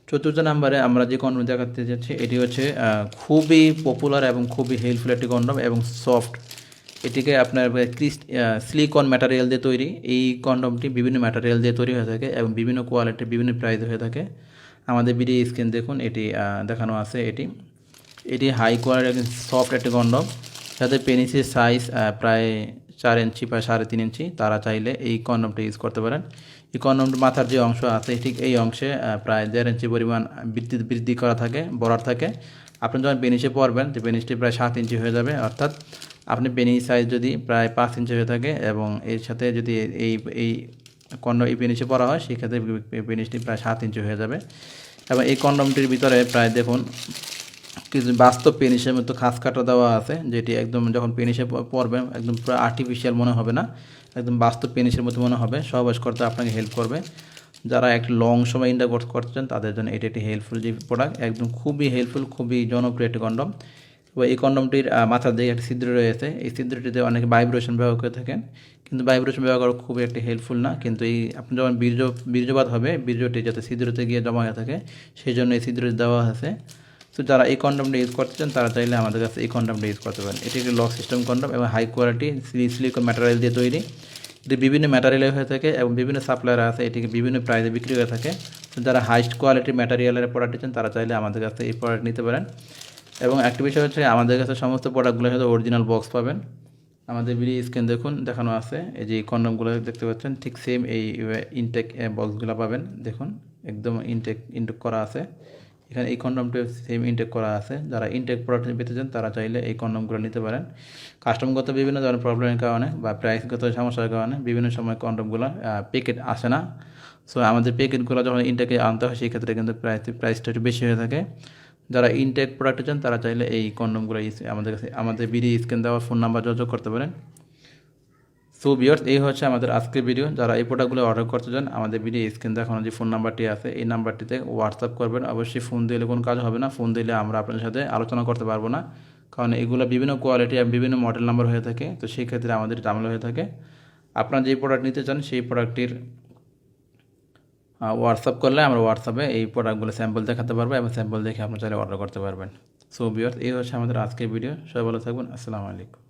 চতুর্থ নাম্বারে আমরা যে কন্ডম দেখাতে যাচ্ছি এটি হচ্ছে খুবই পপুলার এবং খুবই হেল্পফুল একটি কন্ডম এবং সফট। এটিকে আপনার সিলিকন ম্যাটেরিয়াল দিয়ে তৈরি। এই কন্ডমটি বিভিন্ন ম্যাটেরিয়াল দিয়ে তৈরি হয়ে থাকে এবং বিভিন্ন কোয়ালিটির বিভিন্ন প্রাইস হয়ে থাকে। আমাদের ভিডিও স্ক্রিন দেখুন, এটি দেখানো আছে। এটি হাই কোয়ালিটির সফট একটি কন্ডম, যাদের পেনিসের সাইজ প্রায় 4 ইঞ্চি বা 3.5 ইঞ্চি, তারা চাইলে এই কন্ডমটা ইউজ করতে পারেন। এই কন্ডমটির মাথার যে অংশ আছে ঠিক এই অংশে প্রায় 1.5 ইঞ্চি পরিমাণ বৃদ্ধি করা থাকে, বরার থাকে। আপনি যখন পেনিসে পরবেন, যে পেনিসটি প্রায় 7 ইঞ্চি হয়ে যাবে। অর্থাৎ আপনি পেনিস সাইজ যদি প্রায় 5 ইঞ্চি হয়ে থাকে এবং এর সাথে যদি এই কন্ডম এই পেনিসে পরা হয়, সেক্ষেত্রে পেনিসটি প্রায় 7 ইঞ্চি হয়ে যাবে। এবং এই কন্ডমটির ভিতরে প্রায় দেখুন কিছু বাস্তব পেনিসের মতো খাস কাটা দেওয়া আছে, যেটি একদম যখন পেনিসে পরবেন একদম পুরো আর্টিফিশিয়াল মনে হবে না, একদম বাস্তব পেনিসের মতো মনে হবে। সহবাস করতে আপনাকে হেল্প করবে। যারা একটু লং সময় ইন্টারকোর্স করছেন তাদের জন্য এটি একটি হেল্পফুল যে প্রোডাক্ট, একদম খুবই হেল্পফুল, খুবই জনপ্রিয় একটি কন্ডম। এবং এই কন্ডমটির মাথার দিকে একটি ছিদ্র রয়েছে। এই ছিদ্রটিতে অনেকে ভাইব্রেশন ব্যবহার করে থাকেন, কিন্তু ভাইব্রেশন ব্যবহার করা খুবই একটি হেল্পফুল না। কিন্তু এই আপনি যখন বীর্যপাত হবে, বীর্যটি যাতে ছিদ্রতে গিয়ে জমা হয়ে থাকে, সেই জন্য এই ছিদ্রটি দেওয়া আছে। তো যারা এই কন্ডমটা ইউজ করতে চান তারা চাইলে আমাদের কাছে এই কন্ডমটা ইউজ করতে পারেন। এটি একটি লক সিস্টেম কন্ডম এবং হাই কোয়ালিটি সিলিকন ম্যাটেরিয়াল দিয়ে তৈরি। এটি বিভিন্ন ম্যাটেরিয়ালে হয়ে থাকে এবং বিভিন্ন সাপ্লায়ার আছে এটিকে বিভিন্ন প্রাইসে বিক্রি করে থাকে। তো যারা হাইস্ট কোয়ালিটির ম্যাটেরিয়ালের প্রোডাক্ট চান তারা চাইলে আমাদের কাছে এই প্রোডাক্ট নিতে পারেন। এবং একটা বিষয় হচ্ছে, আমাদের কাছে সমস্ত প্রোডাক্টগুলোর সাথে অরিজিনাল বক্স পাবেন। আমাদের ভিডিও স্ক্রিন দেখুন, দেখানো আছে। এই যে কন্ডমগুলো দেখতে পাচ্ছেন, ঠিক সেম এই ইনটেক বক্সগুলো পাবেন। দেখুন একদম ইনটেক করা আছে। এখানে এই কন্ডমটা সেম ইনটেক করা আছে। যারা ইনটেক প্রোডাক্ট পেতে চান তারা চাইলে এই কন্ডমগুলো নিতে পারেন। কাস্টমগত বিভিন্ন ধরনের প্রবলেমের কারণে বা প্রাইসগত সমস্যার কারণে বিভিন্ন সময় কন্ডমগুলো প্যাকেট আসে না। সো আমাদের প্যাকেটগুলো যখন ইনটেকে আনতে হয়, সেই ক্ষেত্রে কিন্তু প্রাইসটা একটু বেশি হয়ে থাকে। যারা ইনটেক প্রোডাক্ট চান তারা চাইলে এই কন্ডমগুলো আমাদের কাছে আমাদের ভিডিও স্ক্রিন দেওয়া ফোন নাম্বার যোগাযোগ করতে পারেন। সো ভিউয়ার্স, এই হচ্ছে আমাদের আজকের ভিডিও। যারা এই প্রোডাক্টগুলো অর্ডার করতে চান, আমাদের ভিডিও স্ক্রিন দেখানো যে ফোন নাম্বারটি আছে, এই নাম্বারটিতে হোয়াটসঅ্যাপ করবেন। অবশ্যই ফোন দিলে কোনো কাজ হবে না। ফোন দিলে আমরা আপনাদের সাথে আলোচনা করতে পারবো না, কারণ এগুলো বিভিন্ন কোয়ালিটি এবং বিভিন্ন মডেল নাম্বার হয়ে থাকে। তো সেই ক্ষেত্রে আমাদের ঝামেলা হয়ে থাকে। আপনারা যেই প্রোডাক্ট নিতে চান সেই প্রোডাক্টটির হোয়াটসঅ্যাপ করলে আমরা হোয়াটসঅ্যাপে এই প্রোডাক্টগুলো স্যাম্পল দেখাতে পারবো এবং স্যাম্পল দেখে আপনারা চাইলে অর্ডার করতে পারবেন। সো ভিউয়ার্স, এই হচ্ছে আমাদের আজকের ভিডিও। সবাই ভালো থাকবেন। আসসালামু আলাইকুম।